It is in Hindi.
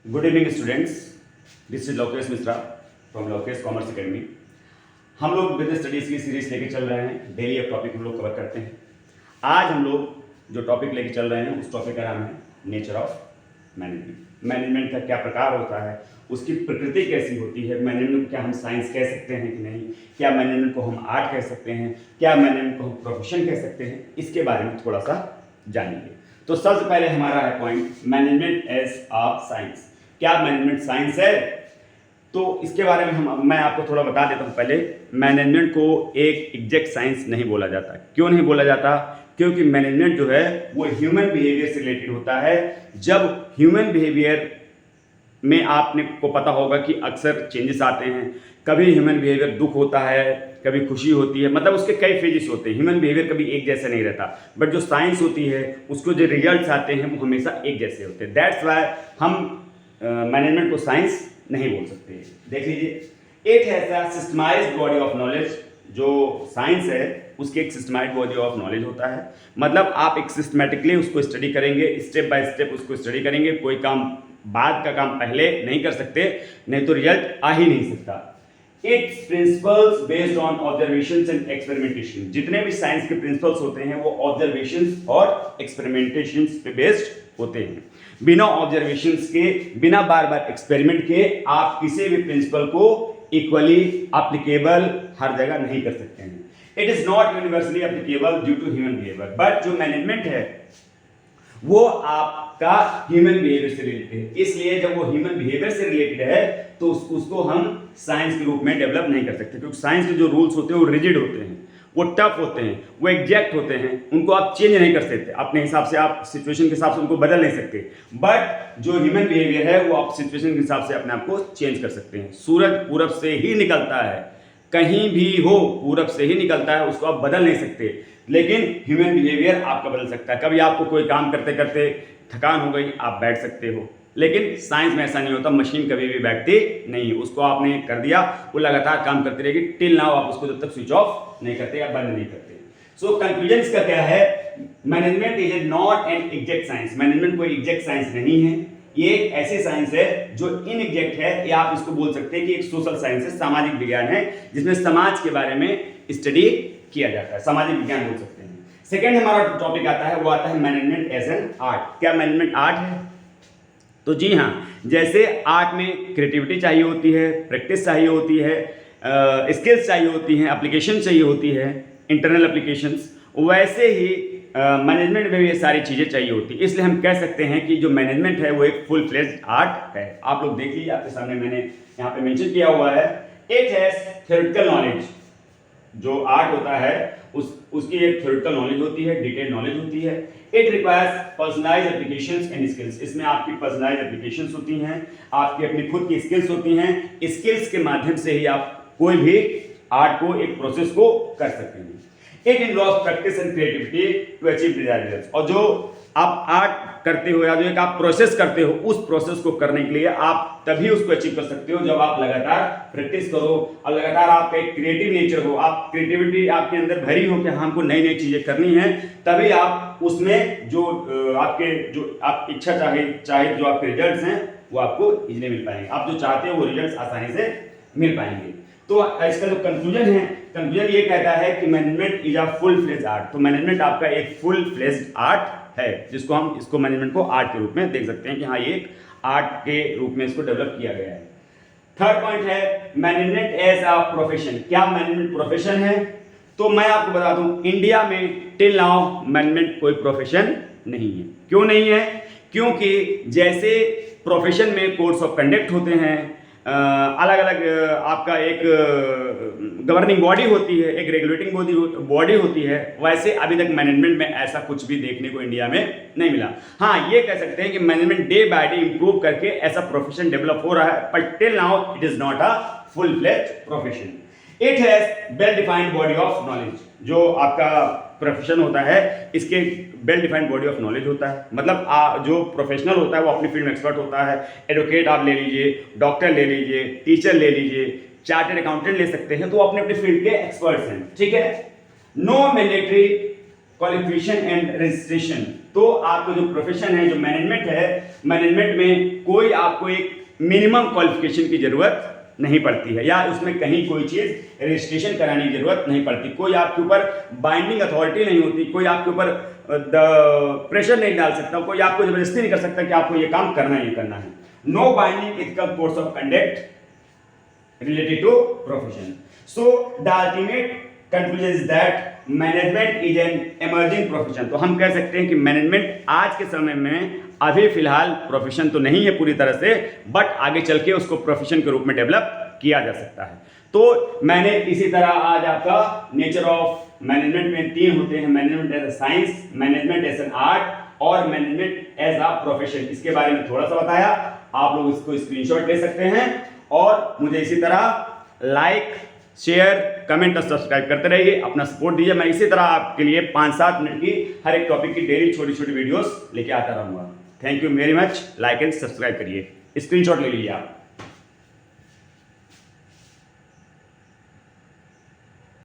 Good evening students, this is Lokesh Mishra from Lokesh commerce academy. हम लोग बिजनेस स्टडीज़ की सीरीज लेके चल रहे हैं। डेली एक टॉपिक हम लोग कवर करते हैं। आज हम लोग जो टॉपिक लेके चल रहे हैं उस टॉपिक का नाम है नेचर ऑफ मैनेजमेंट। मैनेजमेंट का क्या प्रकार होता है, उसकी प्रकृति कैसी होती है, मैनेजमेंट को क्या हम साइंस कह सकते हैं कि नहीं, क्या मैनेजमेंट को हम आर्ट कह सकते हैं, क्या मैनेजमेंट को हम प्रोफेशन कह सकते हैं, इसके बारे में थोड़ा सा जानेंगे। तो सबसे पहले हमारा है point management as a science. क्या मैनेजमेंट साइंस है? तो इसके बारे में मैं आपको थोड़ा बता देता हूँ। पहले मैनेजमेंट को एक एग्जैक्ट साइंस नहीं बोला जाता। क्यों नहीं बोला जाता? क्योंकि मैनेजमेंट जो है वो ह्यूमन बिहेवियर से रिलेटेड होता है। जब ह्यूमन बिहेवियर में आपने को पता होगा कि अक्सर चेंजेस आते हैं। कभी ह्यूमन बिहेवियर दुख होता है, कभी खुशी होती है, मतलब उसके कई फेजेस होते हैं। ह्यूमन बिहेवियर कभी एक जैसा नहीं रहता, बट जो साइंस होती है उसको जो रिजल्ट्स आते हैं वो हमेशा एक जैसे होते हैं। दैट्स वाई हम मैनेजमेंट को साइंस नहीं बोल सकते। देख लीजिए, it has a systemised body of knowledge. जो साइंस है उसके एक सिस्टमाइज्ड बॉडी ऑफ नॉलेज होता है। मतलब आप एक सिस्टमेटिकली उसको स्टडी करेंगे, स्टेप बाय स्टेप उसको स्टडी करेंगे। कोई काम बाद का काम पहले नहीं कर सकते, नहीं तो रिजल्ट आ ही नहीं सकता। It's principles based on observations and experimentation. जितने भी साइंस के प्रिंसिपल्स होते हैं वो ऑब्जर्वेशंस और एक्सपेरिमेंटेशंस पे बेस्ड होते हैं। बिना ऑब्जर्वेशंस के, बिना बार बार एक्सपेरिमेंट के आप किसी भी प्रिंसिपल को इक्वली एप्लीकेबल हर जगह नहीं कर सकते हैं। It is not universally applicable due to human behaviour. But जो मैनेजमेंट है वो आपका ह्यूमन बिहेवियर से रिलेटेड है। इसलिए जब वो ह्यूमन बिहेवियर से रिलेटेड है तो उसको हम साइंस के रूप में डेवलप नहीं कर सकते, क्योंकि साइंस के जो रूल्स होते हैं वो रिजिड होते हैं, वो टफ होते हैं, वो एग्जैक्ट होते हैं। उनको आप चेंज नहीं कर सकते अपने हिसाब से, आप सिचुएशन के हिसाब से उनको बदल नहीं सकते। बट जो ह्यूमन बिहेवियर है वो आप सिचुएशन के हिसाब से अपने आप को चेंज कर सकते हैं। सूरज पूरब से ही निकलता है, कहीं भी हो पूरब से ही निकलता है, उसको आप बदल नहीं सकते। लेकिन ह्यूमन बिहेवियर आपका बदल सकता है। कभी आपको कोई काम करते करते थकान हो गई, आप बैठ सकते हो, लेकिन साइंस में ऐसा नहीं होता। मशीन कभी भी बैठती नहीं, उसको आपने कर दिया, वो लगातार काम करती रहेगी टिल नाउ आप उसको जब तक स्विच ऑफ नहीं करते या बंद नहीं करते। सो कंक्लूजन इसका क्या है? Management is not an exact science. Management कोई एग्जैक्ट साइंस नहीं है, ये एक ऐसी साइंस है जो इनएग्जैक्ट है, या आप इसको बोल सकते हैं कि एक सोशल साइंस है, सामाजिक विज्ञान है, जिसमें समाज के बारे में स्टडी किया जाता है। सामाजिक विज्ञान बोल सकते हैं। सेकेंड हमारा टॉपिक आता है, वो आता है मैनेजमेंट एज एन आर्ट। क्या मैनेजमेंट आर्ट है? तो जी हाँ, जैसे आर्ट में क्रिएटिविटी चाहिए होती है, प्रैक्टिस चाहिए होती है, स्किल्स चाहिए होती हैं, एप्लीकेशन चाहिए होती है, इंटरनल एप्लीकेशंस, वैसे ही मैनेजमेंट में भी ये सारी चीज़ें चाहिए होती है। इसलिए हम कह सकते हैं कि जो मैनेजमेंट है वो एक फुल फ्लेज्ड आर्ट है। आप लोग देख लीजिए, आपके सामने मैंने यहाँ पे मेंशन किया हुआ है, इट हैज थ्योरेटिकल नॉलेज। जो आर्ट होता है उसकी एक थ्योरेटिकल नॉलेज होती है, डिटेल नॉलेज होती है। It requires personalised applications and skills. इसमें आपकी पर्सनलाइज्ड एप्लीकेशंस होती हैं, आपकी अपनी खुद की स्किल्स होती हैं। स्किल्स के माध्यम से ही आप कोई भी आर्ट को, एक प्रोसेस को कर सकते हैं। It involves practice and creativity to achieve desired results. और जो आप आर्ट करते हो या जो एक आप प्रोसेस करते हो, उस प्रोसेस को करने के लिए आप तभी उसको अचीव कर सकते हो जब आप लगातार प्रैक्टिस करो और लगातार आपका एक क्रिएटिव नेचर हो, आप क्रिएटिविटी आपके अंदर भरी हो कि हमको नई नई चीजें करनी है, तभी आप उसमें जो आपके जो आप इच्छा चाहे जो आपके रिजल्ट्स हैं वो आपको इजीली मिल पाएंगे। आप जो चाहते हो वो रिजल्ट्स आसानी से मिल पाएंगे। तो इसका जो कंक्लूजन है, कंक्लूजन ये कहता है कि management is a full fledged art. तो मैनेजमेंट आपका एक फुल फ्लेज्ड आर्ट है, जिसको हम इसको मैनेजमेंट को आर्ट के रूप में देख सकते हैं कि हाँ ये एक आर्ट के रूप में इसको डेवलप किया गया है। थर्ड पॉइंट है मैनेजमेंट एज अ प्रोफेशन। क्या मैनेजमेंट प्रोफेशन है? तो मैं आपको बता दूं, इंडिया में टिल नाउ मैनेजमेंट कोई प्रोफेशन नहीं है। क्यों नहीं है? क्योंकि जैसे प्रोफेशन में कोड्स ऑफ कंडक्ट होते हैं, अलग अलग आपका एक गवर्निंग बॉडी होती है, एक रेगुलेटिंग बॉडी होती है, वैसे अभी तक मैनेजमेंट में ऐसा कुछ भी देखने को इंडिया में नहीं मिला। हाँ, ये कह सकते हैं कि management day by day improve करके ऐसा प्रोफेशन डेवलप हो रहा है, but till now it is not a full fledged profession. It has well defined body of knowledge. जो आपका प्रोफेशन होता है इसके well defined body of knowledge होता है। मतलब जो प्रोफेशनल होता है वो अपनी फील्ड में एक्सपर्ट होता है। एडवोकेट आप ले लीजिए, डॉक्टर ले लीजिए, टीचर ले लीजिए, चार्टर्ड अकाउंटेंट ले सकते हैं, तो अपने अपने फील्ड के एक्सपर्ट्स हैं। ठीक है। No mandatory qualification and registration. तो आपको जो प्रोफेशन है, जो मैनेजमेंट है, मैनेजमेंट में कोई आपको एक मिनिमम क्वालिफिकेशन की ज़रूरत नहीं पड़ती है, या उसमें कहीं कोई चीज़ रजिस्ट्रेशन कराने की ज़रूरत नहीं पड़ती, कोई आपके ऊपर बाइंडिंग अथॉरिटी नहीं होती, कोई आपके ऊपर प्रेशर नहीं डाल सकता, कोई आपको जबरदस्ती नहीं कर सकता कि आपको ये काम करना ही करना है। No binding ethical codes of conduct related to profession. So the ultimate conclusion is that management is an emerging profession. तो हम कह सकते हैं कि मैनेजमेंट आज के समय में अभी फिलहाल प्रोफेशन तो नहीं है पूरी तरह से, बट आगे चल के उसको प्रोफेशन के रूप में डेवलप किया जा सकता है। तो मैंने इसी तरह आज आपका नेचर ऑफ मैनेजमेंट में 3 होते हैं, management as a science, management as an art और मैनेजमेंट एज अ प्रोफेशन, इसके बारे में थोड़ा सा बताया। आप लोग इसको स्क्रीनशॉट ले सकते हैं और मुझे इसी तरह लाइक, शेयर, कमेंट और सब्सक्राइब करते रहिए, अपना सपोर्ट दीजिए। मैं इसी तरह आपके लिए 5-7 मिनट की हर एक टॉपिक की डेली छोटी छोटी वीडियोस लेके आता रहूँगा। Thank you very much. Like and subscribe करिए, स्क्रीनशॉट ले लीजिए आप।